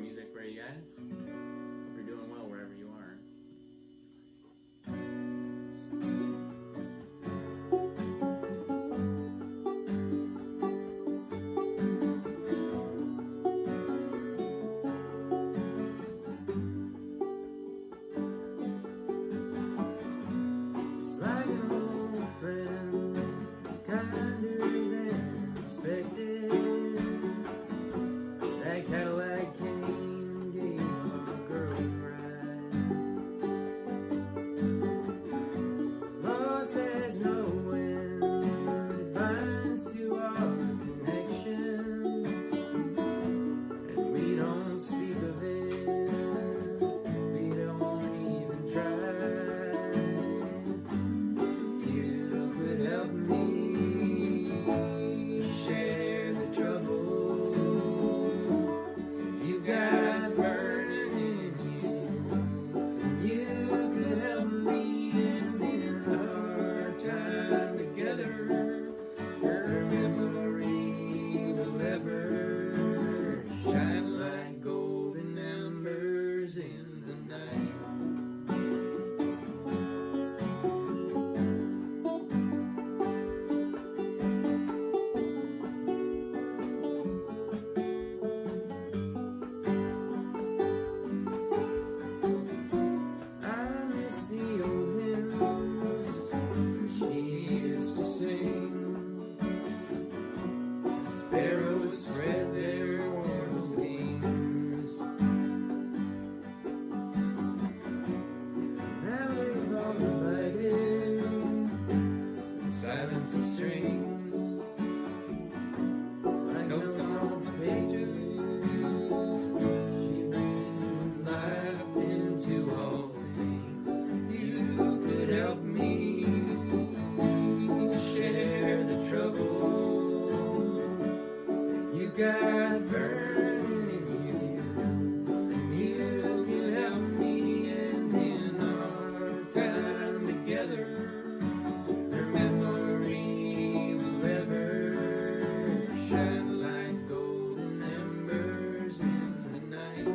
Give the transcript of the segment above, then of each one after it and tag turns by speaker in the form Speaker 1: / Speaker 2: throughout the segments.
Speaker 1: music for you guys. Hope you're doing well wherever you are.
Speaker 2: It's like an old friend, kinder than expected. That Cadillac came and gave our girl a ride. Loss has no end, it binds to our connection, and we don't speak of it, we don't even try. If you could help me to share the trouble you got burning in you, you could help me end in our time together. Her memory will ever shine like golden embers in the night. I miss the old hymns she used to sing. The sparrows spread their warm wings. Now they've all divided, the silence of strings, like notes on the pages. She breathed life into all things. You could help me to share the trouble you got burning in you. You can help me end in our time together. Her memory will ever shine like golden embers in the night.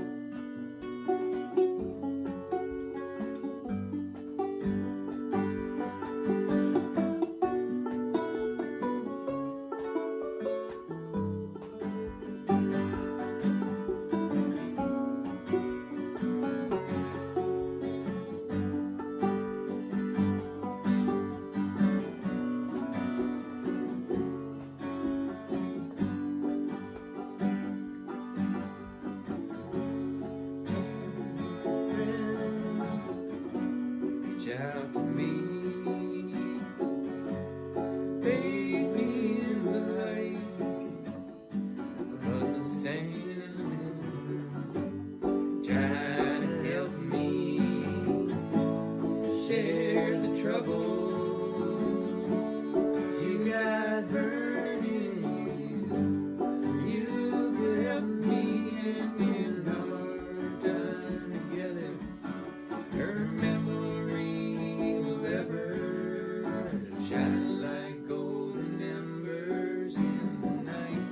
Speaker 2: Reach out to me, bathe me in the light of understanding. Try to help me to share the trouble you got burning in you. You could help me and in our time together. Her memory will ever shine like golden embers in the night.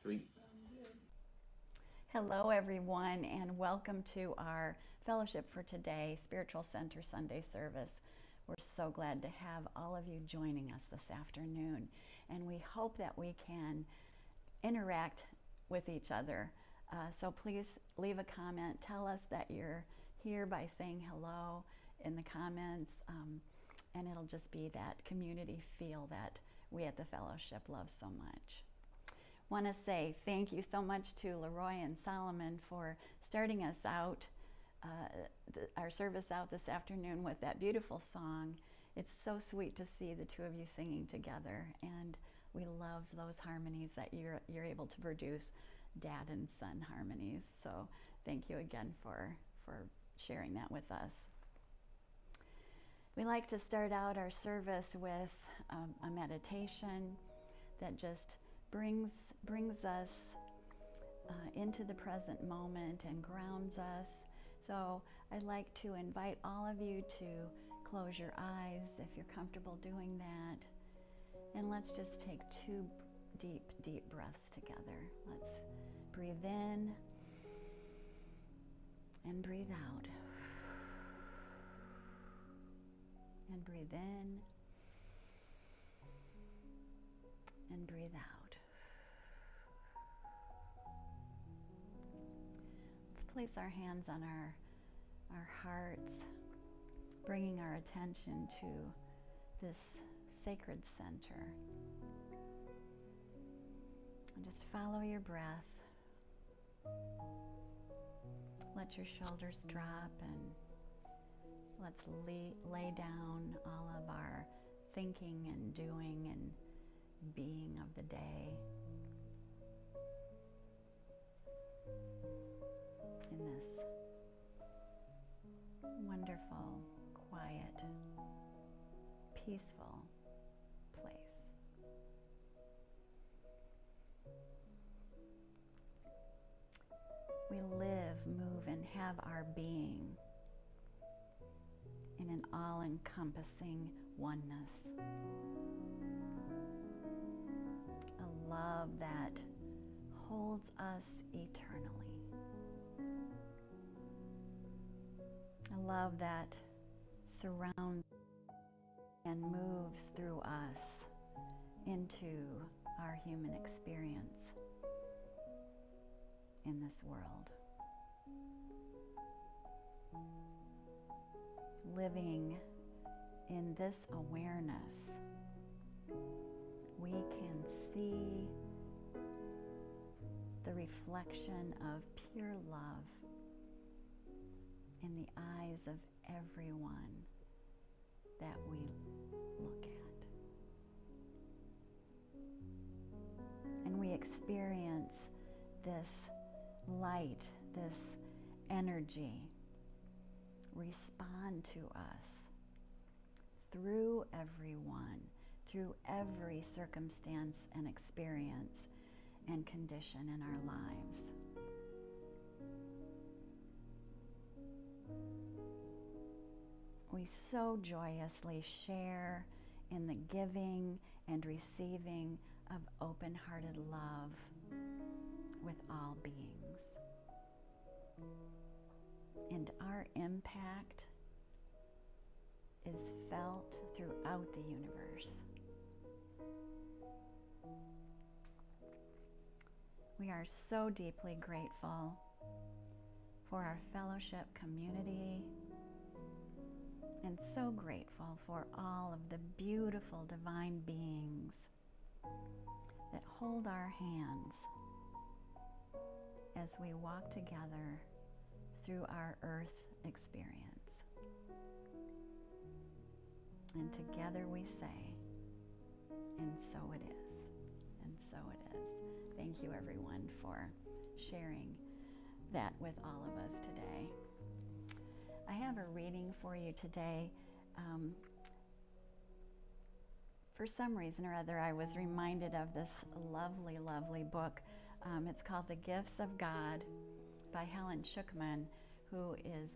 Speaker 1: Sweet.
Speaker 3: Hello, everyone, and welcome to our Fellowship for Today Spiritual Center Sunday service. We're so glad to have all of you joining us this afternoon, and we hope that we can interact with each other. So please leave a comment. Tell us that you're here by saying hello in the comments, and it'll just be that community feel that we at the Fellowship love so much. Want to say thank you so much to Leroy and Solomon for starting us out, our service out this afternoon with that beautiful song. It's so sweet to see the two of you singing together, and we love love those harmonies that you're able to produce, dad and son harmonies. So thank you again for sharing that with us. We like to start out our service with a meditation that just brings us into the present moment and grounds us. So I'd like to invite all of you to close your eyes if you're comfortable doing that. And let's just take 2 deep breaths together. Let's breathe in and breathe out. And breathe in and breathe out. Let's place our hands on our hearts, bringing our attention to this sacred center. And just follow your breath. Let your shoulders drop, and let's lay down all of our thinking and doing and being of the day in this wonderful, quiet, peaceful place. We live, move, and have our being in an all-encompassing oneness. A love that holds us eternally. A love that surrounds and moves through us into our human experience in this world. Living in this awareness, we can see the reflection of pure love in the eyes of everyone that we look at. And we experience this light, this energy respond to us through everyone, through every circumstance and experience and condition in our lives. We so joyously share in the giving and receiving of open-hearted love with all beings. And our impact is felt throughout the universe. We are so deeply grateful for our fellowship community, and so grateful for all of the beautiful divine beings that hold our hands as we walk together through our earth experience. And together we say, and so it is, and so it is. Thank you, everyone, for sharing that with all of us today. I have a reading for you today. For some reason or other, I was reminded of this lovely, lovely book. It's called The Gifts of God by Helen Schucman, who is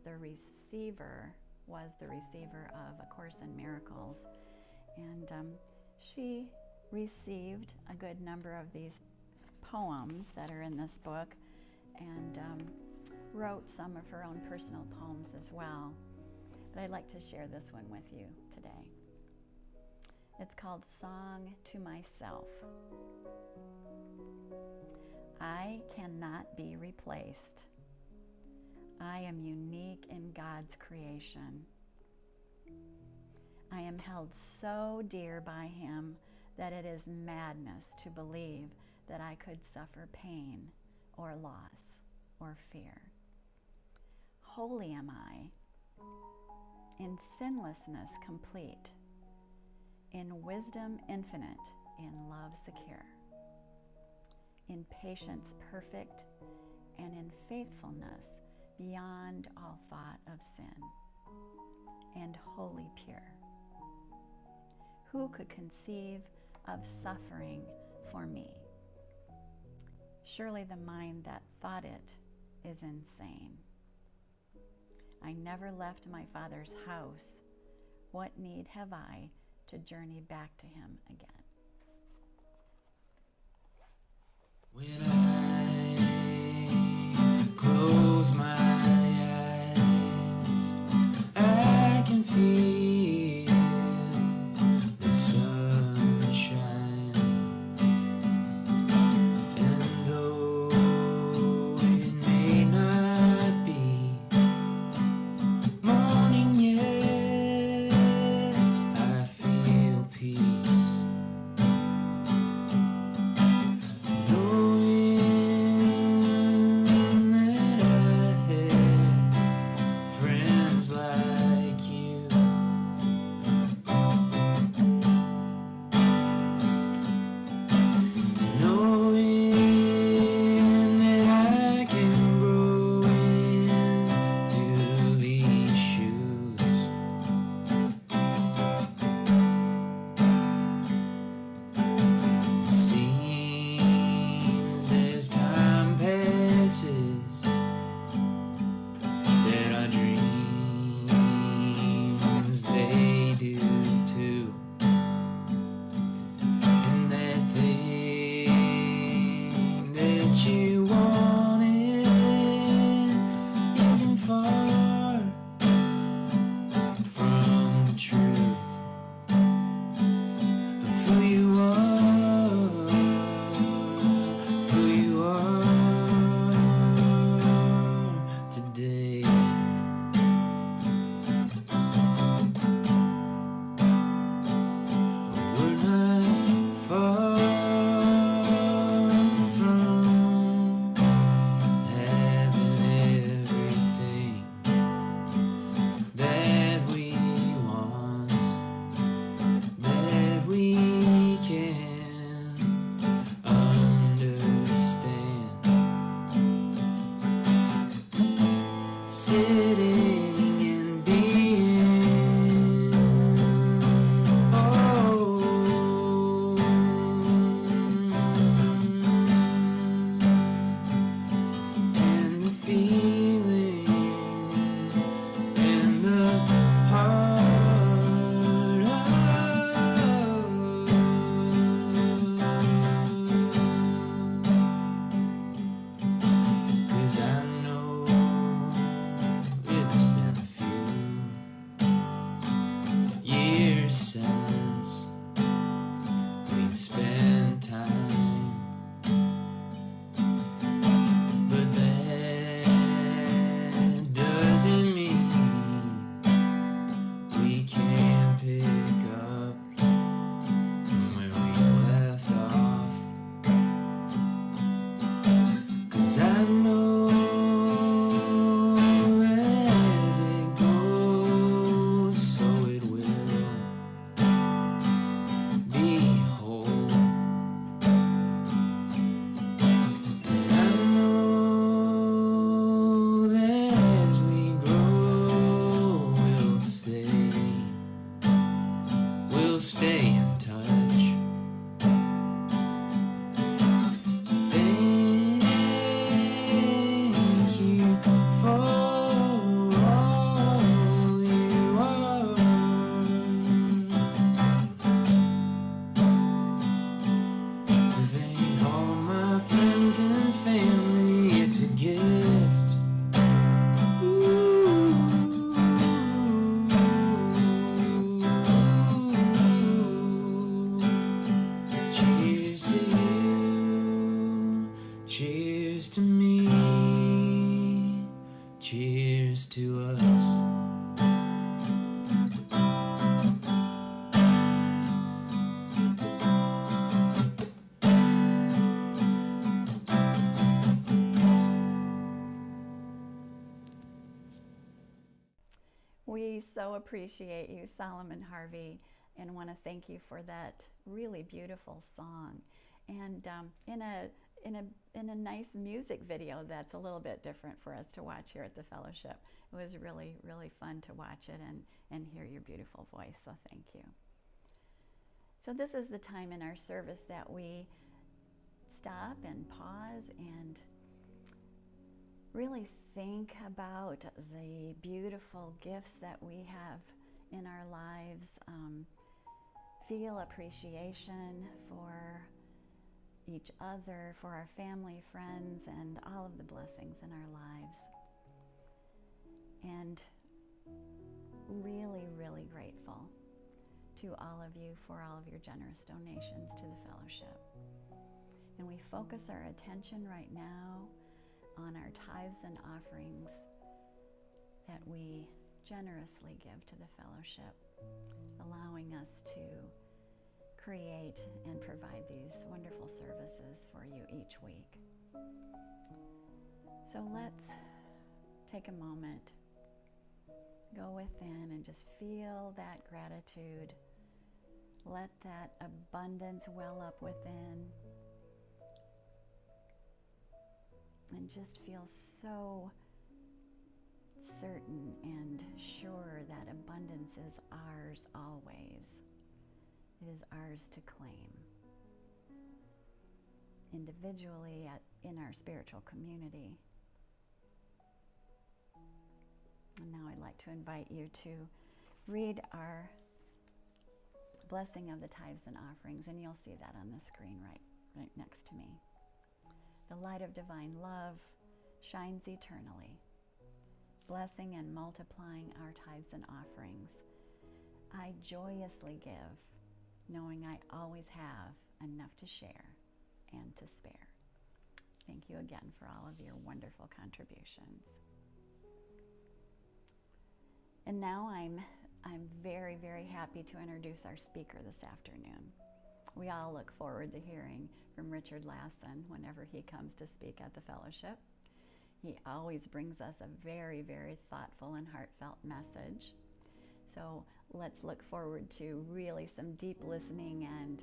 Speaker 3: was the receiver of A Course in Miracles. And she received a good number of these poems that are in this book, and wrote some of her own personal poems as well. But I'd like to share this one with you today. It's called Song to Myself. I cannot be replaced. I am unique in God's creation. I am held so dear by Him that it is madness to believe that I could suffer pain or loss or fear. Holy am I, in sinlessness complete, in wisdom infinite, in love secure, in patience perfect, and in faithfulness beyond all thought of sin, and wholly pure. Who could conceive of suffering for me? Surely the mind that thought it is insane. I never left my Father's house. What need have I to journey back to him again?
Speaker 2: When I close my eyes, I can feel the sunshine, and though it may not be morning yet, I feel peace, knowing that I have friends like you. Knowing that I can grow into these shoes. It seems as time passes that our dreams, they do too. And that thing that you wanted isn't far from the truth of who you are today. We're not far from having everything that we want, that we can understand. Sitting and being, and the feeling and the heart cause I know it's been a few years since we've spent time, but that doesn't mean we can't pick up from where we left off. Cause I know as it goes, so it will be whole. And I know that as we grow, we'll stay in touch. Thank you for all you are. Thank all my friends and family, it's a gift. Cheers to you, cheers to me, cheers to us.
Speaker 3: We so appreciate you, Solomon Harvey, and want to thank you for that really beautiful song. And in a nice music video that's a little bit different for us to watch here at the fellowship. It was really, really fun to watch it and hear your beautiful voice, so thank you. So this is the time in our service that we stop and pause and really think about the beautiful gifts that we have in our lives, feel appreciation for each other, for our family, friends, and all of the blessings in our lives. And really, really grateful to all of you for all of your generous donations to the fellowship. And we focus our attention right now on our tithes and offerings that we generously give to the fellowship, allowing us to create and provide these wonderful services for you each week. So let's take a moment, go within and just feel that gratitude. Let that abundance well up within and just feel so certain and sure that abundance is ours always. It is ours to claim. Individually, in our spiritual community. And now I'd like to invite you to read our blessing of the tithes and offerings, and you'll see that on the screen right next to me. The light of divine love shines eternally, blessing and multiplying our tithes and offerings. I joyously give, knowing I always have enough to share and to spare. Thank you again for all of your wonderful contributions. And now I'm very, very happy to introduce our speaker this afternoon. We all look forward to hearing from Richard Lassen whenever he comes to speak at the fellowship. He always brings us a very, very thoughtful and heartfelt message. So let's look forward to really some deep listening and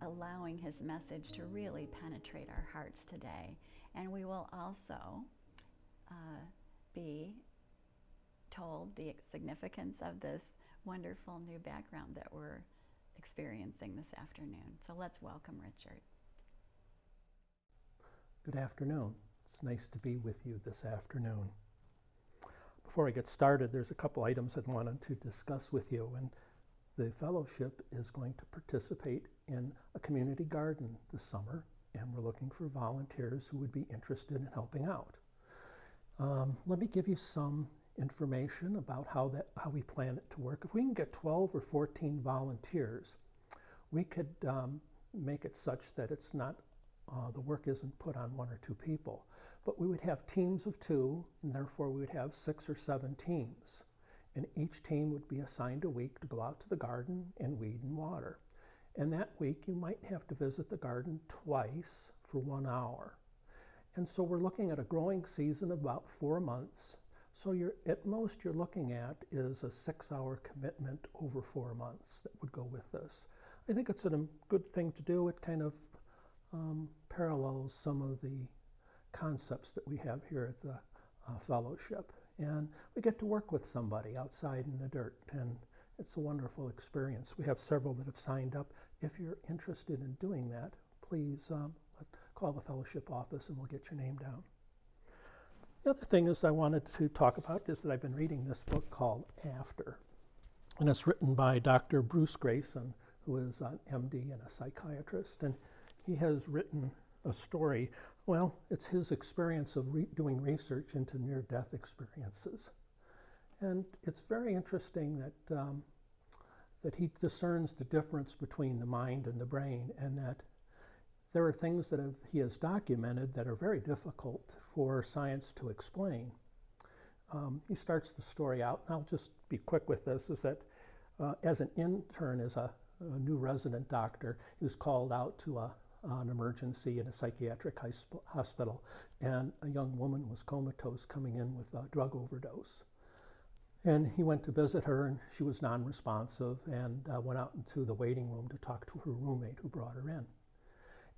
Speaker 3: allowing his message to really penetrate our hearts today. And we will also be told the significance of this wonderful new background that we're experiencing this afternoon. So let's welcome Richard.
Speaker 4: Good afternoon. It's nice to be with you this afternoon. Before I get started, there's a couple items I wanted to discuss with you. And the fellowship is going to participate in a community garden this summer, and we're looking for volunteers who would be interested in helping out. Let me give you some information about how we plan it to work. If we can get 12 or 14 volunteers, we could make it such that it's not the work isn't put on one or two people, but we would have teams of 2, and therefore we would have 6 or 7 teams, and each team would be assigned a week to go out to the garden and weed and water. And that week you might have to visit the garden twice for 1 hour. And so we're looking at a growing season of about 4 months. So at most you're looking at is a 6-hour commitment over 4 months that would go with this. I think it's a good thing to do. It kind of parallels some of the concepts that we have here at the fellowship. And we get to work with somebody outside in the dirt, and it's a wonderful experience. We have several that have signed up. If you're interested in doing that, please call the fellowship office and we'll get your name down. The other thing is I wanted to talk about is that I've been reading this book called After, and it's written by Dr. Bruce Grayson, who is an MD and a psychiatrist, and he has written a story. Well, it's his experience of doing research into near-death experiences, and it's very interesting that he discerns the difference between the mind and the brain, and that there are things that he has documented that are very difficult for science to explain. He starts the story out, and I'll just be quick with this, is that as an intern, as a new resident doctor, he was called out to an emergency in a psychiatric hospital, and a young woman was comatose coming in with a drug overdose. And he went to visit her, and she was non-responsive, and went out into the waiting room to talk to her roommate who brought her in.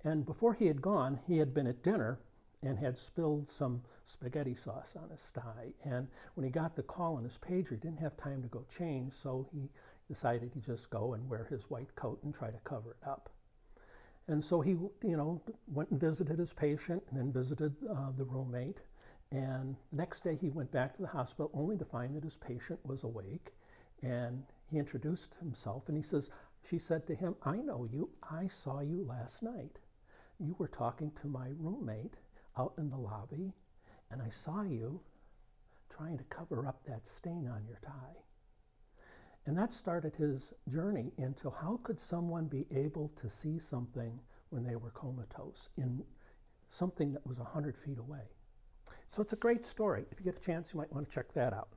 Speaker 4: And before he had gone, he had been at dinner and had spilled some spaghetti sauce on his tie. And when he got the call on his pager, he didn't have time to go change, so he decided he'd just go and wear his white coat and try to cover it up. And so he, went and visited his patient and then visited the roommate. And the next day he went back to the hospital only to find that his patient was awake. And he introduced himself and she said to him, "I know you. I saw you last night. You were talking to my roommate out in the lobby, and I saw you trying to cover up that stain on your tie." And that started his journey into how could someone be able to see something when they were comatose in something that was 100 feet away. So it's a great story. If you get a chance, you might want to check that out.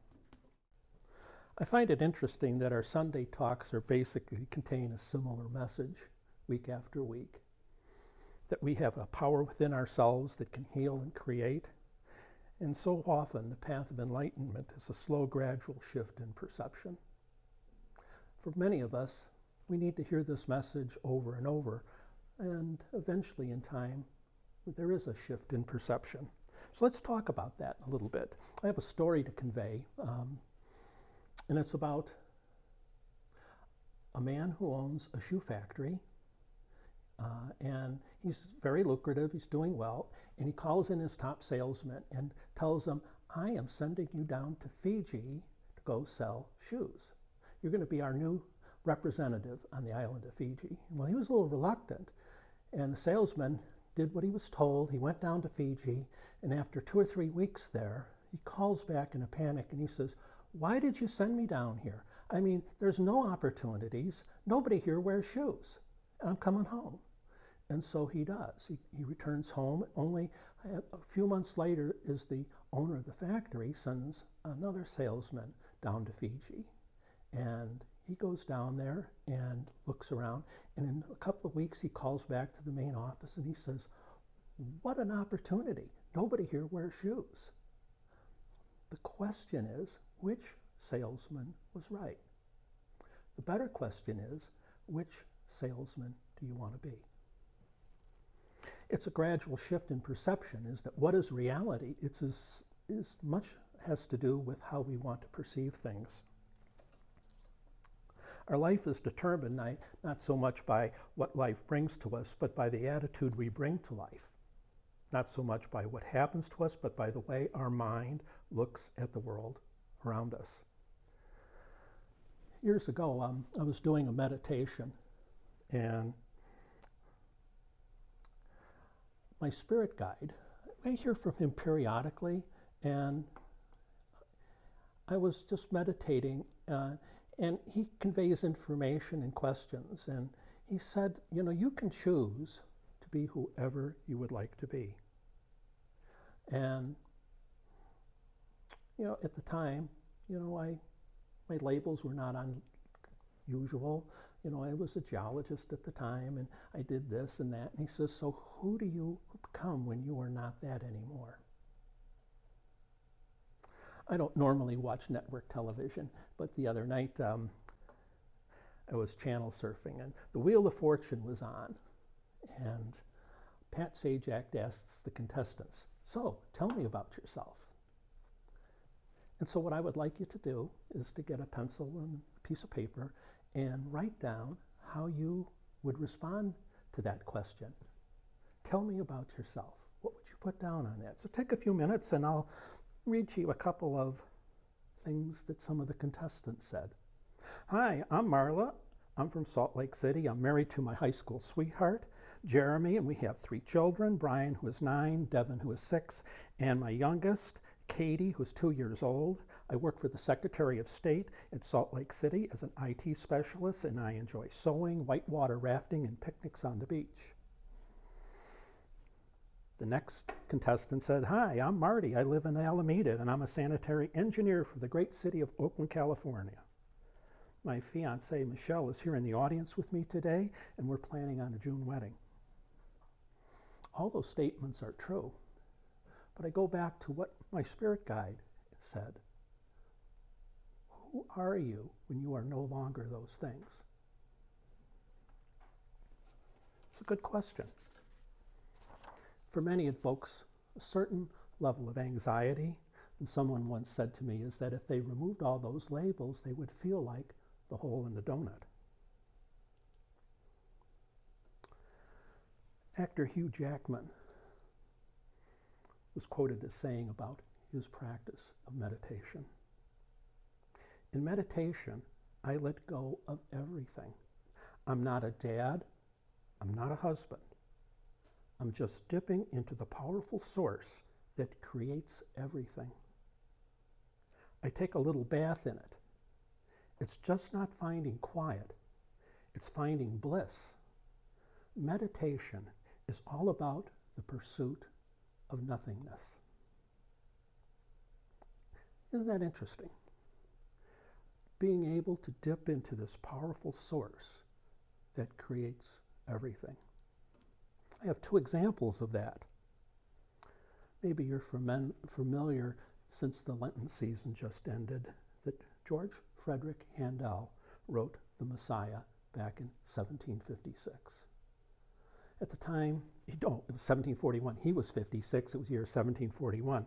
Speaker 4: I find it interesting that our Sunday talks are basically contain a similar message week after week. That we have a power within ourselves that can heal and create. And so often the path of enlightenment is a slow, gradual shift in perception. For many of us, we need to hear this message over and over, and eventually in time, there is a shift in perception. So let's talk about that a little bit. I have a story to convey, and it's about a man who owns a shoe factory, and he's very lucrative, he's doing well, and he calls in his top salesman and tells them, "I am sending you down to Fiji to go sell shoes. You're going to be our new representative on the island of Fiji." Well, he was a little reluctant, and the salesman did what he was told. He went down to Fiji, and after 2 or 3 weeks there, he calls back in a panic and he says, "Why did you send me down here? I mean, there's no opportunities. Nobody here wears shoes. I'm coming home." And so he does. He returns home. Only a few months later is the owner of the factory sends another salesman down to Fiji. And he goes down there and looks around. And in a couple of weeks, he calls back to the main office and he says, "What an opportunity. Nobody here wears shoes." The question is, which salesman was right? The better question is, which salesman do you want to be? It's a gradual shift in perception, is that what is reality? It's as much has to do with how we want to perceive things. Our life is determined not so much by what life brings to us, but by the attitude we bring to life. Not so much by what happens to us, but by the way our mind looks at the world around us. Years ago, I was doing a meditation, and my spirit guide, I hear from him periodically, and I was just meditating, and he conveys information and questions, and he said, you can choose to be whoever you would like to be. And, at the time, my labels were not unusual. I was a geologist at the time, and I did this and that. And he says, "So who do you become when you are not that anymore?" I don't normally watch network television, but the other night I was channel surfing, and the Wheel of Fortune was on. And Pat Sajak asks the contestants, "So, tell me about yourself." And so what I would like you to do is to get a pencil and a piece of paper and write down how you would respond to that question. Tell me about yourself. What would you put down on that? So take a few minutes and I'll read to you a couple of things that some of the contestants said. "Hi, I'm Marla. I'm from Salt Lake City. I'm married to my high school sweetheart, Jeremy, and we have 3 children, Brian, who is 9, Devin, who is 6, and my youngest, Katie, who's 2 years old. I work for the Secretary of State at Salt Lake City as an IT specialist, and I enjoy sewing, whitewater rafting, and picnics on the beach." The next contestant said, "Hi, I'm Marty. I live in Alameda, and I'm a sanitary engineer for the great city of Oakland, California. My fiancée, Michelle, is here in the audience with me today, and we're planning on a June wedding." All those statements are true, but I go back to what my spirit guide said. Who are you when you are no longer those things? It's a good question. For many, it evokes a certain level of anxiety. And someone once said to me is that if they removed all those labels, they would feel like the hole in the donut. Actor Hugh Jackman was quoted as saying about his practice of meditation. In meditation, I let go of everything. I'm not a dad. I'm not a husband. I'm just dipping into the powerful source that creates everything. I take a little bath in it. It's just not finding quiet. It's finding bliss. Meditation is all about the pursuit of nothingness. Isn't that interesting? Being able to dip into this powerful source that creates everything. I have two examples of that. Maybe you're familiar, since the Lenten season just ended, that George Frederick Handel wrote The Messiah back in 1756. At the time, it was 1741. He was 56. It was year 1741.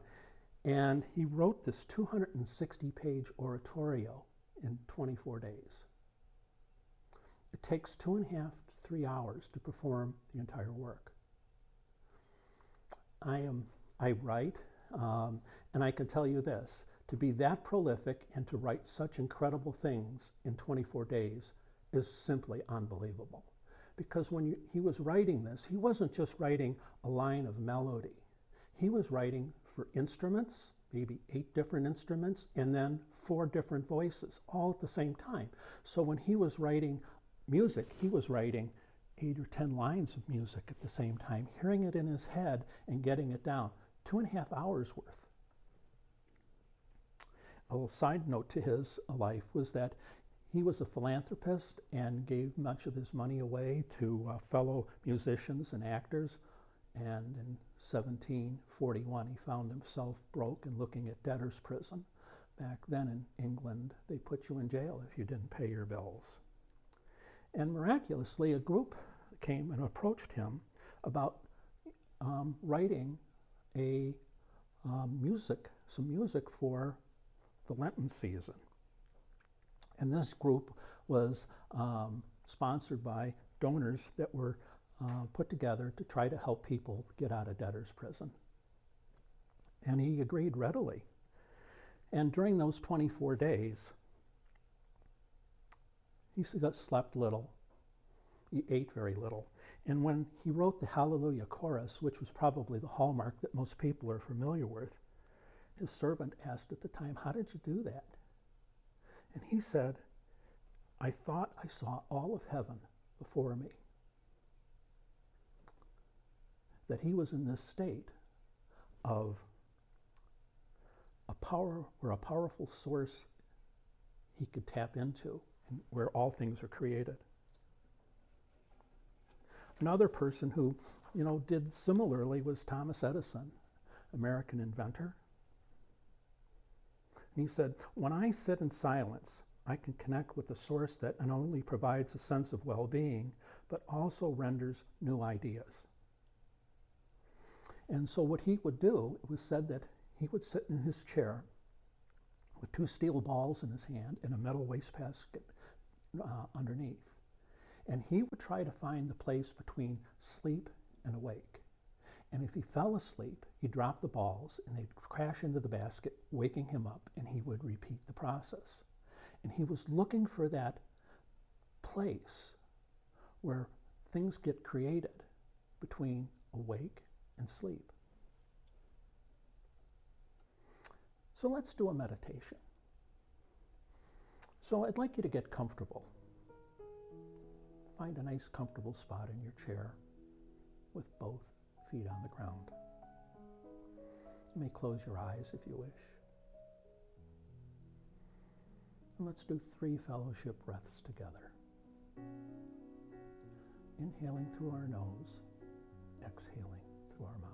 Speaker 4: And he wrote this 260-page oratorio in 24 days. It takes 2.5 to 3 hours to perform the entire work. I write, and I can tell you this, to be that prolific and to write such incredible things in 24 days is simply unbelievable. Because when he was writing this, he wasn't just writing a line of melody. He was writing for instruments, maybe 8 different instruments, and then 4 different voices, all at the same time. So when he was writing music, he was writing 8 or 10 lines of music at the same time, hearing it in his head and getting it down. 2.5 hours worth. A little side note to his life was that he was a philanthropist and gave much of his money away to fellow musicians and actors. And in 1741, he found himself broke and looking at debtor's prison. Back then in England, they put you in jail if you didn't pay your bills. And miraculously, a group came and approached him about writing some music for the Lenten season. And this group was sponsored by donors that were put together to try to help people get out of debtor's prison. And he agreed readily. And during those 24 days, he slept little. He ate very little. And when he wrote the Hallelujah Chorus, which was probably the hallmark that most people are familiar with, his servant asked at the time, "How did you do that?" And he said, "I thought I saw all of heaven before me." That he was in this state of a powerful source he could tap into, and where all things are created. Another person who, did similarly was Thomas Edison, American inventor. And he said, "When I sit in silence, I can connect with a source that not only provides a sense of well-being, but also renders new ideas." And so what he would do, it was said that he would sit in his chair with 2 steel balls in his hand and a metal wastebasket underneath. And he would try to find the place between sleep and awake. And if he fell asleep, he'd drop the balls and they'd crash into the basket, waking him up, and he would repeat the process. And he was looking for that place where things get created between awake and sleep. So let's do a meditation. So I'd like you to get comfortable. Find a nice comfortable spot in your chair with both feet on the ground. You may close your eyes if you wish. And let's do 3 fellowship breaths together. Inhaling through our nose, exhaling through our mouth.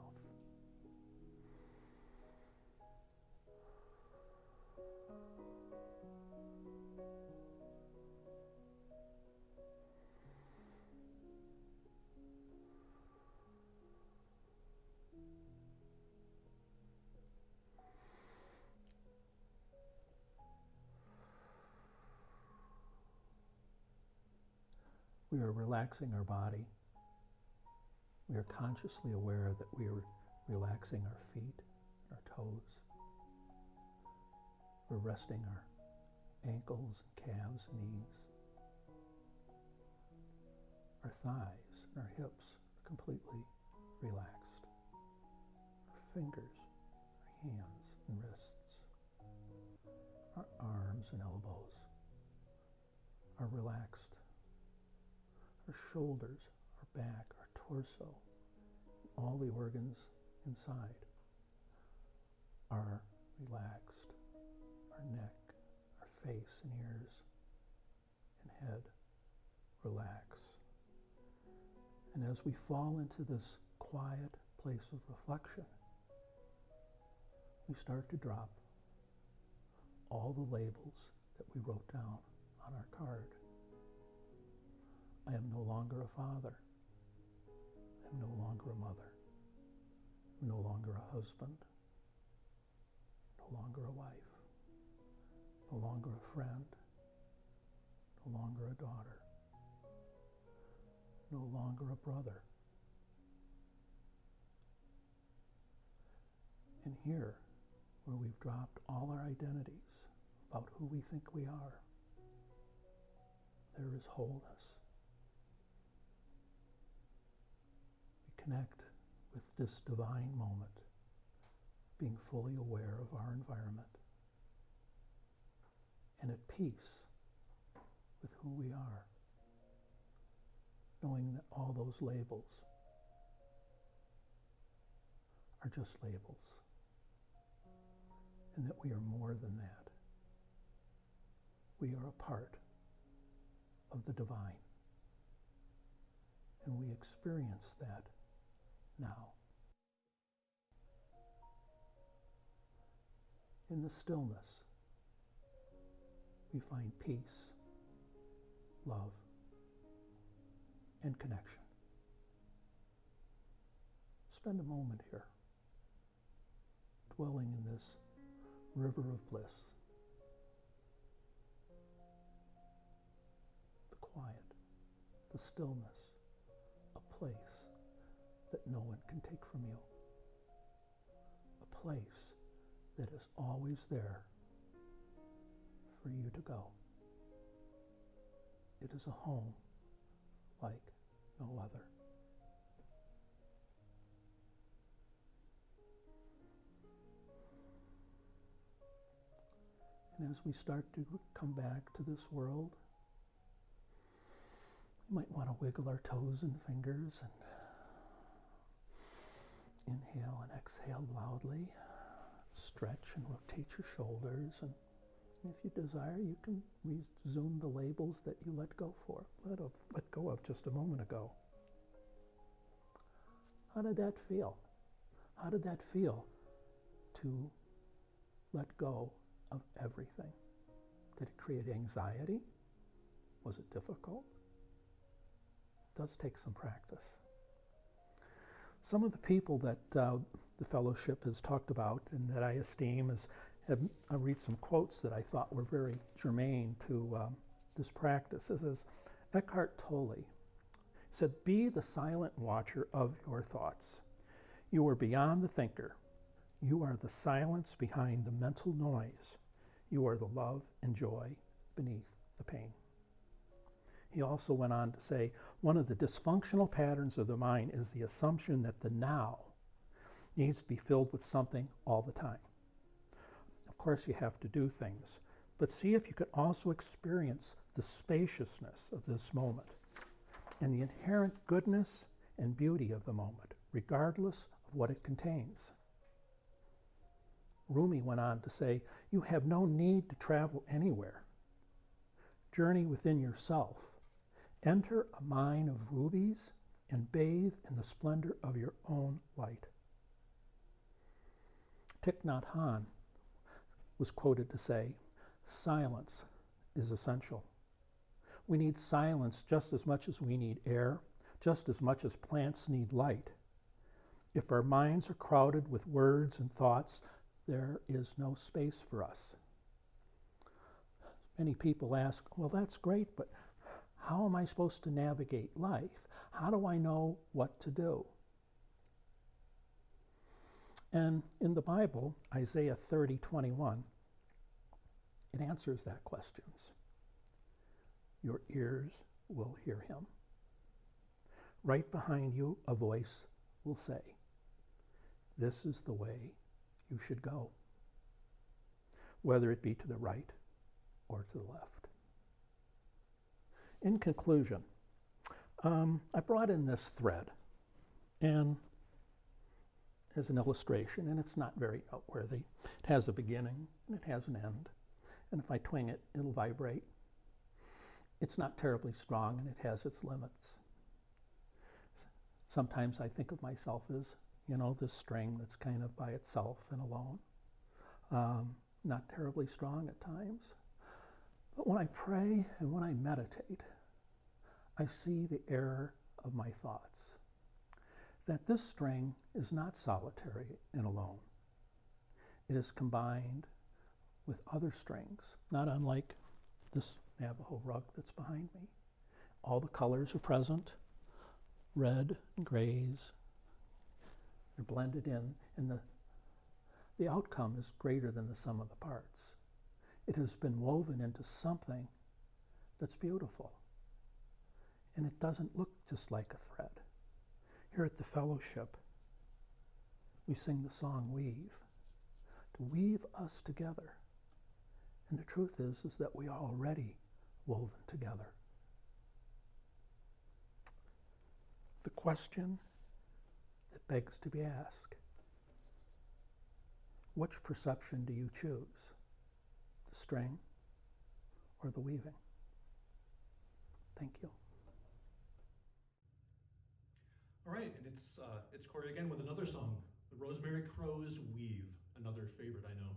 Speaker 4: We are relaxing our body. We are consciously aware that we are relaxing our feet, our toes. We're resting our ankles, calves, knees. Our thighs and our hips are completely relaxed. Our fingers, our hands and wrists, our arms and elbows are relaxed. Our shoulders, our back, our torso, all the organs inside are relaxed. Our neck, our face and ears and head relax. And as we fall into this quiet place of reflection, we start to drop all the labels that we wrote down on our card. I am no longer a father. I am no longer a mother. I'm no longer a husband. No longer a wife. No longer a friend. No longer a daughter. No longer a brother. And here, where we've dropped all our identities about who we think we are, there is wholeness. We connect with this divine moment, being fully aware of our environment and at peace with who we are, knowing that all those labels are just labels, and that we are more than that. We are a part of the divine, and we experience that now. In the stillness, we find peace, love, and connection. Spend a moment here, dwelling in this river of bliss. The quiet, the stillness, a place that no one can take from you. A place that is always there for you to go. It is a home like no other. And as we start to come back to this world, we might want to wiggle our toes and fingers and inhale and exhale loudly. Stretch and rotate your shoulders, and if you desire, you can resume the labels that you let go of just a moment ago. How did that feel? How did that feel to let go of everything? Did it create anxiety? Was it difficult? It does take some practice. Some of the people that the fellowship has talked about and that I esteem I read some quotes that I thought were very germane to this practice. This is Eckhart Tolle. He said, "Be the silent watcher of your thoughts. You are beyond the thinker. You are the silence behind the mental noise. You are the love and joy beneath the pain." He also went on to say, one of the dysfunctional patterns of the mind is the assumption that the now needs to be filled with something all the time. Of course, you have to do things, but see if you can also experience the spaciousness of this moment and the inherent goodness and beauty of the moment, regardless of what it contains. Rumi went on to say, you have no need to travel anywhere. Journey within yourself. Enter a mine of rubies and bathe in the splendor of your own light. Thich Nhat Hanh was quoted to say, silence is essential. We need silence just as much as we need air, just as much as plants need light. If our minds are crowded with words and thoughts, there is no space for us. Many people ask, well, that's great, but How am I supposed to navigate life? How do I know what to do? And in the Bible, Isaiah 30:21, it answers that questions. Your ears will hear him. Right behind you, a voice will say, this is the way you should go, whether it be to the right or to the left. In conclusion, I brought in this thread and as an illustration, and it's not very noteworthy. It has a beginning and it has an end, and if I twing it, it'll vibrate. It's not terribly strong and it has its limits. Sometimes I think of myself as, this string that's kind of by itself and alone. Not terribly strong at times. But when I pray and when I meditate, I see the error of my thoughts. That this string is not solitary and alone. It is combined with other strings, not unlike this Navajo rug that's behind me. All the colors are present, red and grays. They're blended in, and the outcome is greater than the sum of the parts. It has been woven into something that's beautiful. And it doesn't look just like a thread. Here at the fellowship, we sing the song Weave, to weave us together. And the truth is that we are already woven together. The question that begs to be asked, which perception do you choose? The string or the weaving? Thank you.
Speaker 5: All right, and it's Corey again with another song, The Rosemary Crow's Weave, another favorite I know.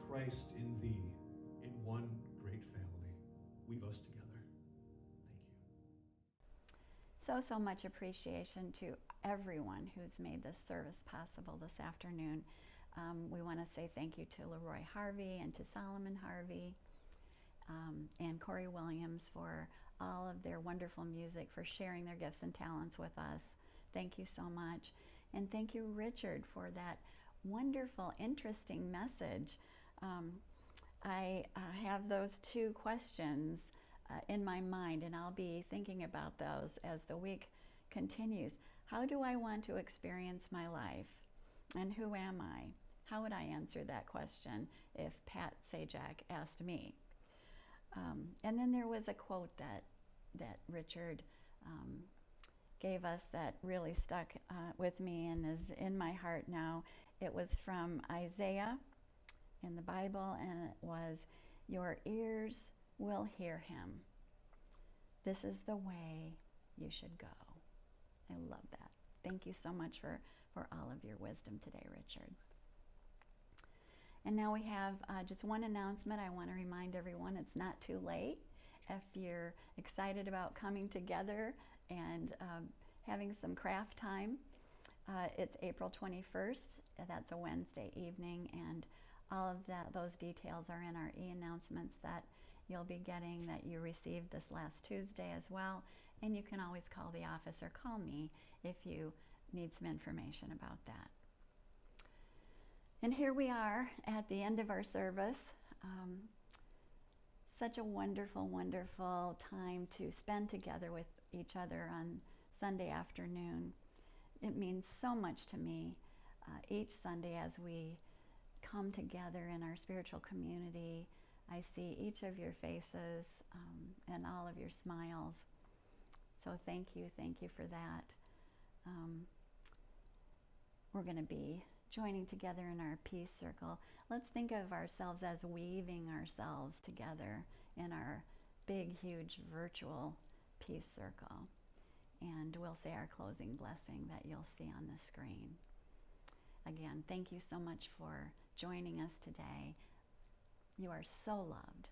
Speaker 5: Christ in thee, in one great family. Weave us together. Thank you.
Speaker 3: So much appreciation to everyone who's made this service possible this afternoon. We want to say thank you to Leroy Harvey and to Solomon Harvey and Corey Williams for all of their wonderful music, for sharing their gifts and talents with us. Thank you so much. And thank you, Richard, for that wonderful, interesting message. I have those two questions in my mind, and I'll be thinking about those as the week continues. How do I want to experience my life? And who am I? How would I answer that question if Pat Sajak asked me? And then there was a quote that Richard gave us that really stuck with me and is in my heart now. It was from Isaiah in the Bible, and it was, "Your ears will hear him. This is the way you should go." I love that. Thank you so much for all of your wisdom today, Richard. And now we have just one announcement. I want to remind everyone it's not too late. If you're excited about coming together and having some craft time, it's April 21st. That's a Wednesday evening, and all of those details are in our e-announcements that you'll be getting, that you received this last Tuesday as well. And you can always call the office or call me if you need some information about that. And here we are at the end of our service. Such a wonderful, wonderful time to spend together with each other on Sunday afternoon. It means so much to me each Sunday as we come together in our spiritual community. I see each of your faces and all of your smiles. So thank you for that. We're going to be joining together in our peace circle. Let's think of ourselves as weaving ourselves together in our big, huge virtual peace circle. And we'll say our closing blessing that you'll see on the screen. Again, thank you so much for joining us today. You are so loved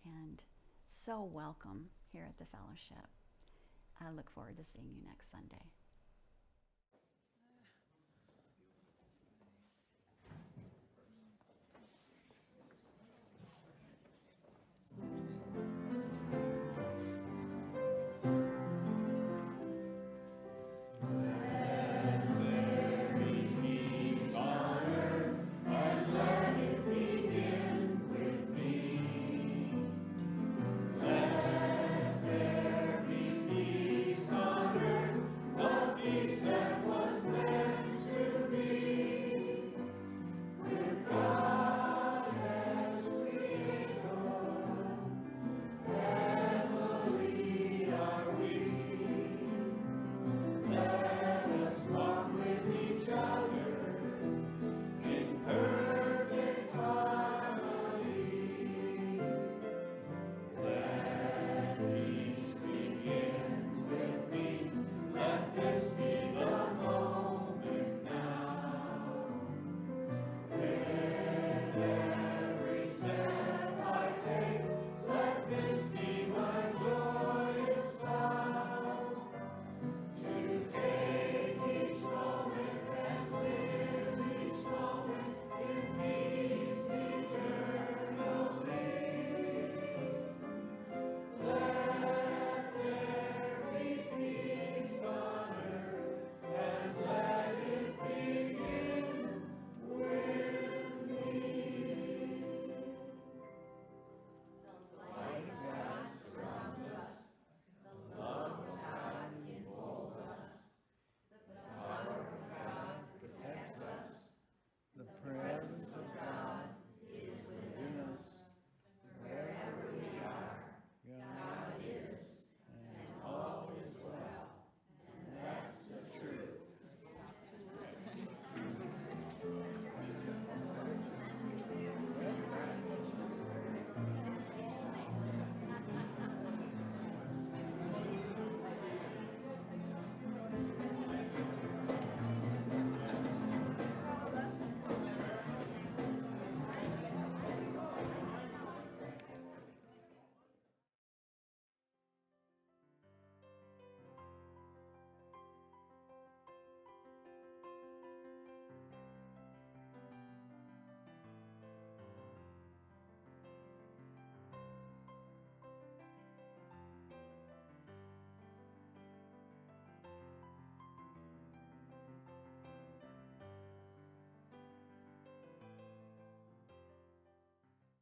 Speaker 3: and so welcome here at the fellowship. I look forward to seeing you next Sunday.